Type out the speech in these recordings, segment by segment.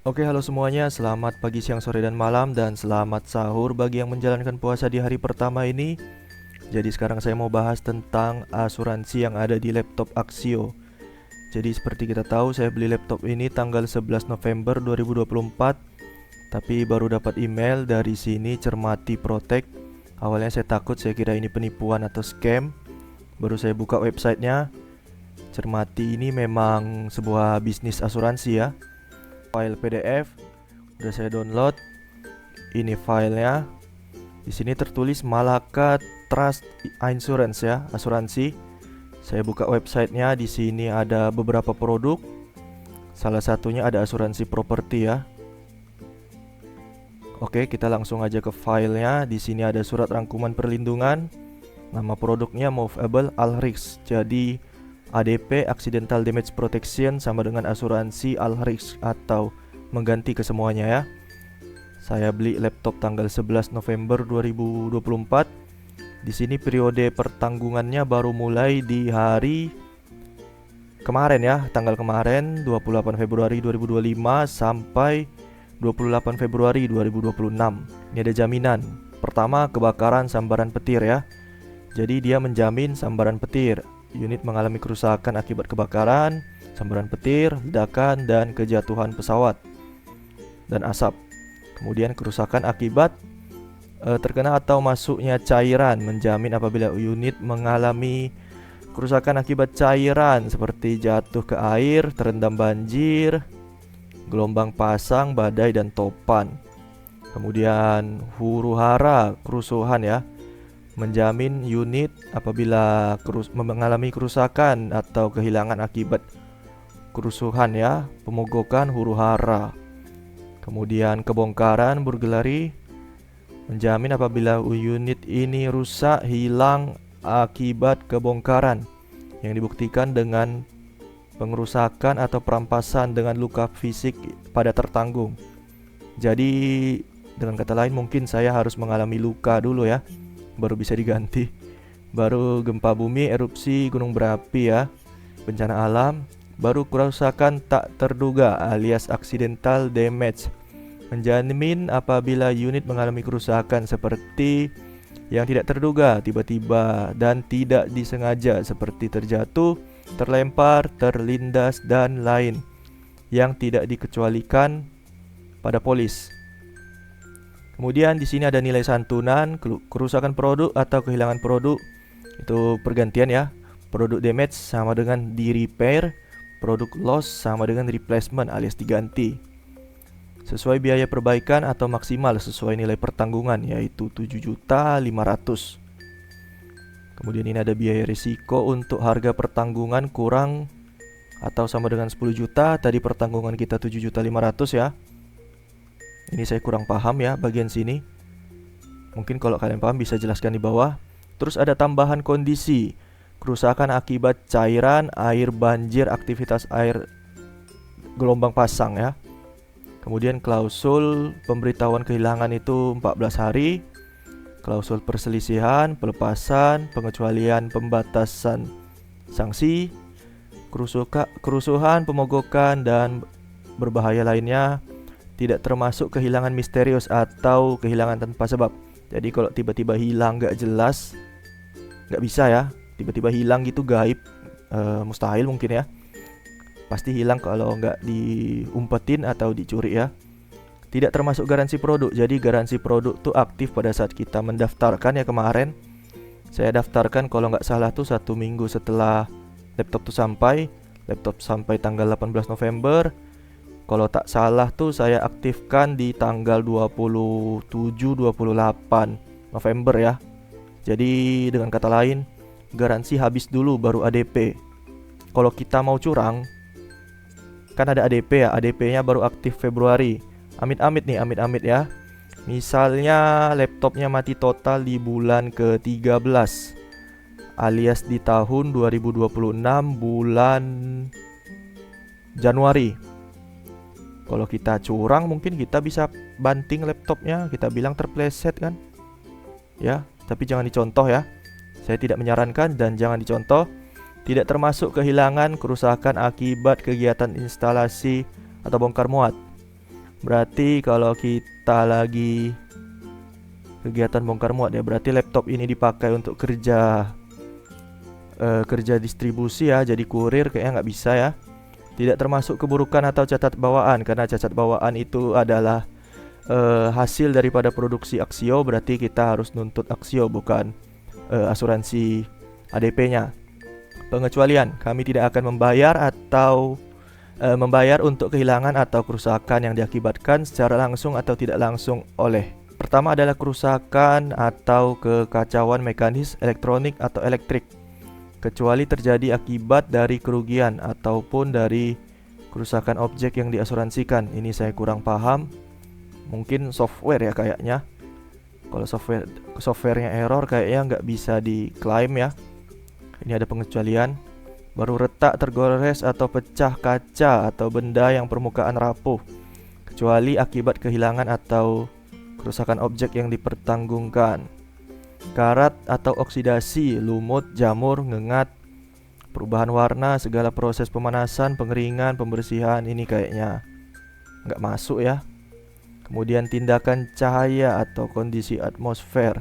Oke, halo semuanya. Selamat pagi, siang, sore, dan malam, dan selamat sahur bagi yang menjalankan puasa di hari pertama ini. Jadi sekarang saya mau bahas tentang asuransi yang ada di laptop Axio. Jadi seperti kita tahu, saya beli laptop ini tanggal 11 November 2024, tapi baru dapat email dari sini Cermati Protect. Awalnya saya takut, saya kira ini penipuan atau scam. Baru saya buka websitenya. Cermati ini memang sebuah bisnis asuransi ya. File PDF udah saya download. Ini filenya. Di sini tertulis Malaka Trust Insurance ya, asuransi. Saya buka websitenya. Di sini ada beberapa produk. Salah satunya ada asuransi properti ya. Oke, kita langsung aja ke filenya. Di sini ada surat rangkuman perlindungan. Nama produknya Movable All Risks. Jadi ADP Accidental Damage Protection sama dengan asuransi All Risks atau mengganti ke semuanya ya. Saya beli laptop tanggal 11 November 2024. Di sini periode pertanggungannya baru mulai di hari kemarin ya, tanggal kemarin 28 Februari 2025 sampai 28 Februari 2026. Ini ada jaminan. Pertama, kebakaran sambaran petir ya. Jadi dia menjamin sambaran petir. Unit mengalami kerusakan akibat kebakaran, sambaran petir, ledakan, dan kejatuhan pesawat dan asap. Kemudian kerusakan akibat terkena atau masuknya cairan, menjamin apabila unit mengalami kerusakan akibat cairan seperti jatuh ke air, terendam banjir, gelombang pasang, badai, dan topan. Kemudian huru-hara, kerusuhan ya, menjamin unit apabila mengalami kerusakan atau kehilangan akibat kerusuhan ya, pemogokan, huru-hara. Kemudian kebongkaran, burglary, menjamin apabila unit ini rusak, hilang akibat kebongkaran yang dibuktikan dengan pengerusakan atau perampasan dengan luka fisik pada tertanggung. Jadi dengan kata lain mungkin saya harus mengalami luka dulu ya, baru bisa diganti. Baru gempa bumi, erupsi gunung berapi ya, bencana alam. Baru kerusakan tak terduga alias accidental damage, menjamin apabila unit mengalami kerusakan seperti yang tidak terduga, tiba-tiba dan tidak disengaja seperti terjatuh, terlempar, terlindas, dan lain yang tidak dikecualikan pada polis. Kemudian di sini ada nilai santunan, kerusakan produk atau kehilangan produk itu pergantian ya. Produk damage sama dengan di repair, produk loss sama dengan replacement alias diganti. Sesuai biaya perbaikan atau maksimal sesuai nilai pertanggungan yaitu 7.500.000. Kemudian ini ada biaya risiko untuk harga pertanggungan kurang atau sama dengan 10 juta. Tadi pertanggungan kita 7.500.000 ya. Ini saya kurang paham ya bagian sini. Mungkin kalau kalian paham bisa jelaskan di bawah. Terus ada tambahan kondisi, kerusakan akibat cairan, air, banjir, aktivitas air, gelombang pasang ya. Kemudian klausul pemberitahuan kehilangan itu 14 hari. Klausul perselisihan, pelepasan, pengecualian, pembatasan sanksi, kerusuhan, pemogokan, dan berbahaya lainnya tidak termasuk kehilangan misterius atau kehilangan tanpa sebab. Jadi kalau tiba-tiba hilang gak jelas, gak bisa ya. Tiba-tiba hilang gitu gaib, mustahil mungkin ya. Pasti hilang kalau gak diumpetin atau dicuri ya. Tidak termasuk garansi produk. Jadi garansi produk tuh aktif pada saat kita mendaftarkan ya. Kemarin saya daftarkan kalau gak salah tuh 1 minggu setelah laptop tuh sampai. Laptop sampai tanggal 18 November. Kalau tak salah tuh saya aktifkan di tanggal 27-28 November ya. Jadi dengan kata lain, garansi habis dulu baru ADP. Kalau kita mau curang, kan ada ADP ya, ADP-nya baru aktif Februari. Amit-amit nih, amit-amit ya. Misalnya laptopnya mati total di bulan ke-13 alias di tahun 2026 bulan Januari. Kalau kita curang mungkin kita bisa banting laptopnya, kita bilang terpleset kan. Ya, tapi jangan dicontoh ya. Saya tidak menyarankan dan jangan dicontoh. Tidak termasuk kehilangan kerusakan akibat kegiatan instalasi atau bongkar muat. Berarti kalau kita lagi kegiatan bongkar muat ya, berarti laptop ini dipakai untuk kerja distribusi ya, jadi kurir kayaknya nggak bisa ya. Tidak termasuk keburukan atau cacat bawaan, karena cacat bawaan itu adalah hasil daripada produksi Axio, berarti kita harus nuntut Axio bukan asuransi ADP-nya. Pengecualian, kami tidak akan membayar atau membayar untuk kehilangan atau kerusakan yang diakibatkan secara langsung atau tidak langsung oleh. Pertama adalah kerusakan atau kekacauan mekanis, elektronik atau elektrik, kecuali terjadi akibat dari kerugian ataupun dari kerusakan objek yang diasuransikan. Ini saya kurang paham. Mungkin software ya kayaknya. Kalau softwarenya error kayaknya nggak bisa diklaim ya. Ini ada pengecualian. Baru retak, tergores atau pecah kaca atau benda yang permukaan rapuh, kecuali akibat kehilangan atau kerusakan objek yang dipertanggungkan. Karat atau oksidasi, lumut, jamur, ngengat, perubahan warna, segala proses pemanasan, pengeringan, pembersihan, ini kayaknya nggak masuk ya. Kemudian tindakan cahaya atau kondisi atmosfer,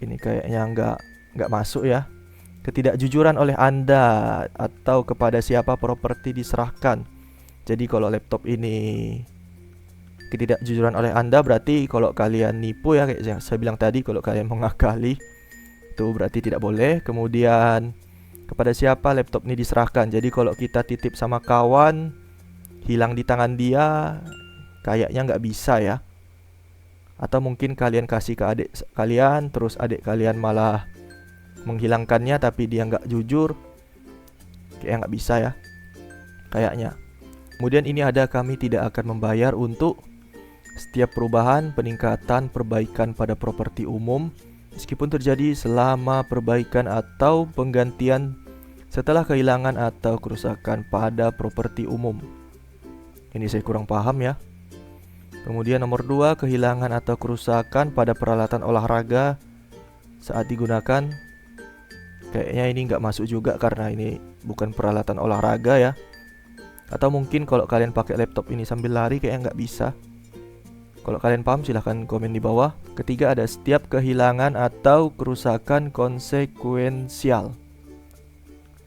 ini kayaknya nggak masuk ya. Ketidakjujuran oleh Anda atau kepada siapa properti diserahkan. Jadi kalau laptop ini ketidakjujuran oleh Anda, berarti kalau kalian nipu ya, kayak yang saya bilang tadi, kalau kalian mengakali itu berarti tidak boleh. Kemudian kepada siapa laptop ini diserahkan. Jadi kalau kita titip sama kawan, hilang di tangan dia, kayaknya nggak bisa ya. Atau mungkin kalian kasih ke adik kalian, terus adik kalian malah menghilangkannya tapi dia nggak jujur, kayak nggak bisa ya kayaknya. Kemudian ini ada, kami tidak akan membayar untuk setiap perubahan, peningkatan, perbaikan pada properti umum, meskipun terjadi selama perbaikan atau penggantian setelah kehilangan atau kerusakan pada properti umum. Ini saya kurang paham ya. Kemudian nomor 2, kehilangan atau kerusakan pada peralatan olahraga saat digunakan. Kayaknya ini nggak masuk juga karena ini bukan peralatan olahraga ya. Atau mungkin kalau kalian pakai laptop ini sambil lari kayaknya nggak bisa. Kalau kalian paham silahkan komen di bawah. Ketiga ada setiap kehilangan atau kerusakan konsekuensial.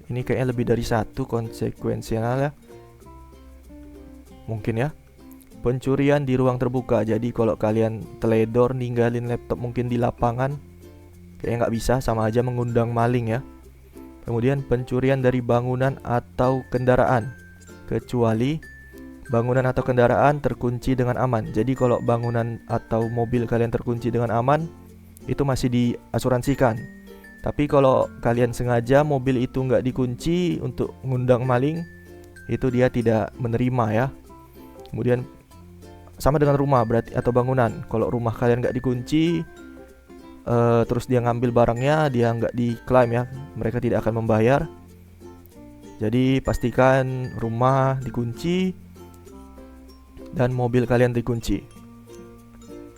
Ini kayaknya lebih dari satu konsekuensial ya. Mungkin ya. Pencurian di ruang terbuka. Jadi kalau kalian teledor ninggalin laptop mungkin di lapangan, kayaknya nggak bisa, sama aja mengundang maling ya. Kemudian pencurian dari bangunan atau kendaraan, kecuali bangunan atau kendaraan terkunci dengan aman. Jadi kalau bangunan atau mobil kalian terkunci dengan aman, itu masih diasuransikan. Tapi kalau kalian sengaja mobil itu nggak dikunci untuk ngundang maling, itu dia tidak menerima ya. Kemudian sama dengan rumah berarti atau bangunan. Kalau rumah kalian nggak dikunci, terus dia ngambil barangnya, dia nggak diklaim ya, mereka tidak akan membayar. Jadi pastikan rumah dikunci dan mobil kalian dikunci.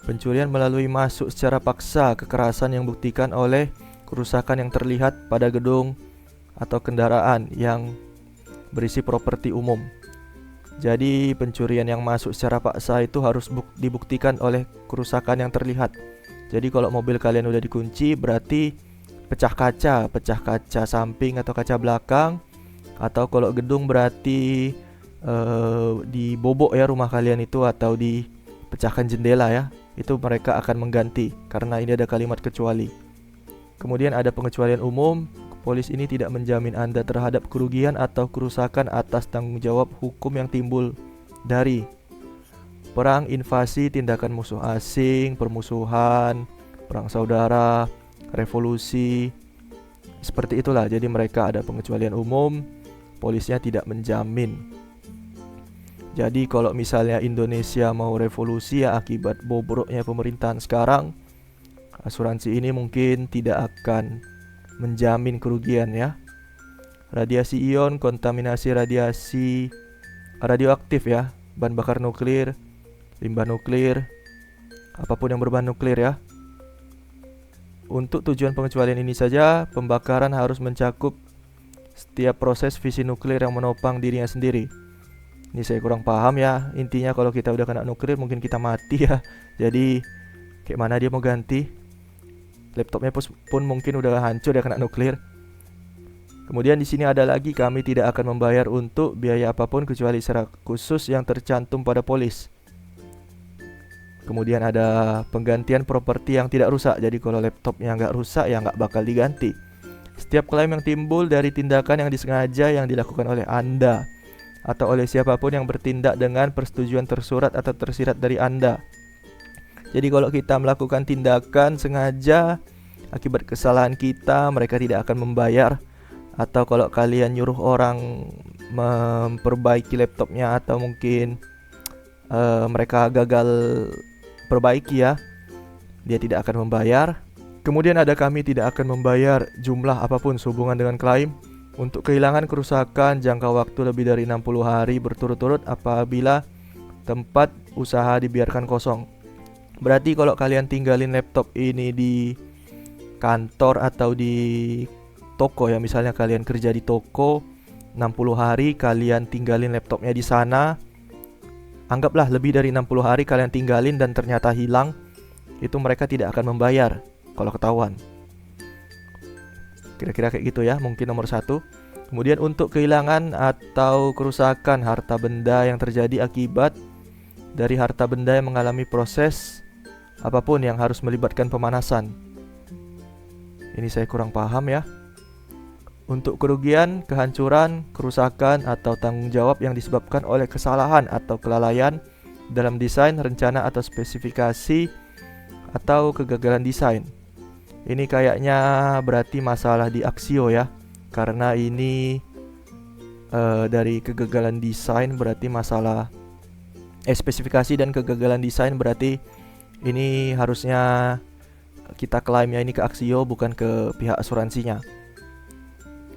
Pencurian melalui masuk secara paksa, kekerasan yang buktikan oleh kerusakan yang terlihat pada gedung atau kendaraan yang berisi properti umum. Jadi pencurian yang masuk secara paksa itu harus dibuktikan oleh kerusakan yang terlihat. Jadi kalau mobil kalian udah dikunci, berarti pecah kaca samping atau kaca belakang. Atau kalau gedung berarti dibobok ya rumah kalian itu, atau dipecahkan jendela ya. Itu mereka akan mengganti, karena ini ada kalimat kecuali. Kemudian ada pengecualian umum. Polis ini tidak menjamin Anda terhadap kerugian atau kerusakan atas tanggung jawab hukum yang timbul dari perang, invasi, tindakan musuh asing, permusuhan, perang saudara, revolusi. Seperti itulah. Jadi mereka ada pengecualian umum. Polisnya tidak menjamin. Jadi kalau misalnya Indonesia mau revolusi ya akibat bobroknya pemerintahan sekarang, asuransi ini mungkin tidak akan menjamin kerugian ya. Radiasi ion, kontaminasi radiasi radioaktif ya, bahan bakar nuklir, limbah nuklir, apapun yang berbahan nuklir ya. Untuk tujuan pengecualian ini saja, pembakaran harus mencakup setiap proses fisi nuklir yang menopang dirinya sendiri. Ini saya kurang paham ya. Intinya kalau kita udah kena nuklir mungkin kita mati ya. Jadi kayak mana dia mau ganti? Laptopnya pun mungkin udah hancur ya kena nuklir. Kemudian di sini ada lagi, kami tidak akan membayar untuk biaya apapun kecuali secara khusus yang tercantum pada polis. Kemudian ada penggantian properti yang tidak rusak. Jadi kalau laptopnya nggak rusak ya nggak bakal diganti. Setiap klaim yang timbul dari tindakan yang disengaja yang dilakukan oleh Anda atau oleh siapapun yang bertindak dengan persetujuan tersurat atau tersirat dari Anda. Jadi kalau kita melakukan tindakan sengaja akibat kesalahan kita, mereka tidak akan membayar. Atau kalau kalian nyuruh orang memperbaiki laptopnya atau mungkin mereka gagal perbaiki ya, dia tidak akan membayar. Kemudian ada kami tidak akan membayar jumlah apapun sehubungan dengan klaim untuk kehilangan kerusakan jangka waktu lebih dari 60 hari berturut-turut apabila tempat usaha dibiarkan kosong. Berarti kalau kalian tinggalin laptop ini di kantor atau di toko ya, misalnya kalian kerja di toko 60 hari kalian tinggalin laptopnya di sana, anggaplah lebih dari 60 hari kalian tinggalin dan ternyata hilang, itu mereka tidak akan membayar kalau ketahuan. Kira-kira kayak gitu ya, mungkin nomor 1. Kemudian untuk kehilangan atau kerusakan harta benda yang terjadi akibat dari harta benda yang mengalami proses apapun yang harus melibatkan pemanasan. Ini saya kurang paham ya. Untuk kerugian, kehancuran, kerusakan, atau tanggung jawab yang disebabkan oleh kesalahan atau kelalaian dalam desain, rencana, atau spesifikasi, atau kegagalan desain. Ini kayaknya berarti masalah di Axio ya, karena ini dari kegagalan desain berarti masalah spesifikasi dan kegagalan desain berarti ini harusnya kita klaimnya ini ke Axio bukan ke pihak asuransinya.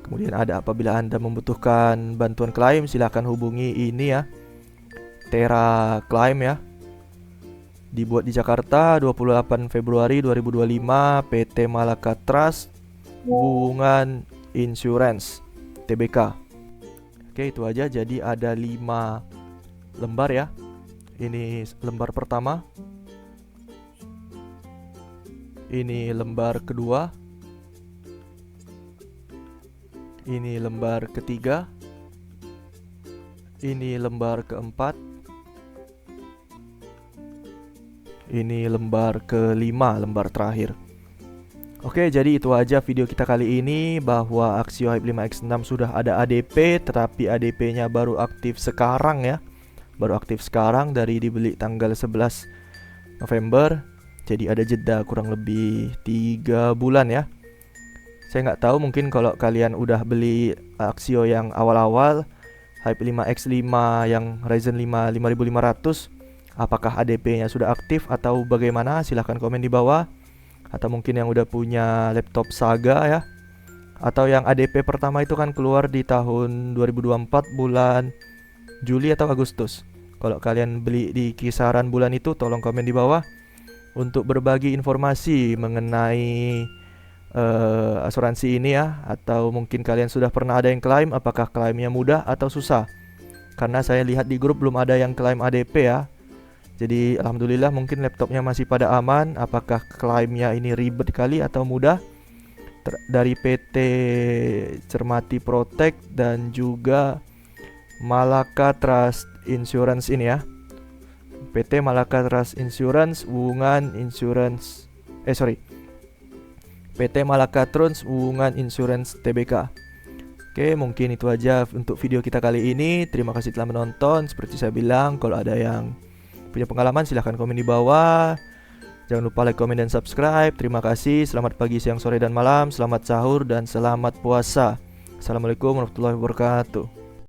Kemudian ada apabila Anda membutuhkan bantuan klaim silakan hubungi ini ya, Tera Claim ya. Dibuat di Jakarta 28 Februari 2025, PT Malaka Trust Hubungan Insurance TBK. Oke, itu aja. Jadi ada 5 lembar ya. Ini lembar pertama, ini lembar kedua, ini lembar ketiga, ini lembar keempat, ini lembar kelima, lembar terakhir. Oke, jadi itu aja video kita kali ini, bahwa Axio Hype 5X6 sudah ada ADP, tetapi ADP-nya baru aktif sekarang ya. Baru aktif sekarang, dari dibeli tanggal 11 November. Jadi ada jeda kurang lebih 3 bulan ya. Saya nggak tahu, mungkin kalau kalian udah beli Axio yang awal-awal Hype 5X5 yang Ryzen 5 5500, apakah ADP-nya sudah aktif atau bagaimana? Silahkan komen di bawah. Atau mungkin yang udah punya laptop Saga ya, atau yang ADP pertama itu kan keluar di tahun 2024 bulan Juli atau Agustus. Kalau kalian beli di kisaran bulan itu, tolong komen di bawah untuk berbagi informasi mengenai asuransi ini ya. Atau mungkin kalian sudah pernah ada yang klaim, apakah klaimnya mudah atau susah? Karena saya lihat di grup belum ada yang klaim ADP ya. Jadi alhamdulillah mungkin laptopnya masih pada aman. Apakah klaimnya ini ribet kali atau mudah? Dari PT Cermati Protect dan juga Malaka Trust Insurance ini ya. PT Malaka Trust Insurance Hubungan Insurance PT Malaka Trust Hubungan Insurance TBK. Oke, mungkin itu aja untuk video kita kali ini. Terima kasih telah menonton. Seperti saya bilang, kalau ada yang punya pengalaman silahkan komen di bawah. Jangan lupa like, komen, dan subscribe. Terima kasih. Selamat pagi, siang, sore, dan malam. Selamat sahur dan selamat puasa. Assalamualaikum warahmatullahi wabarakatuh.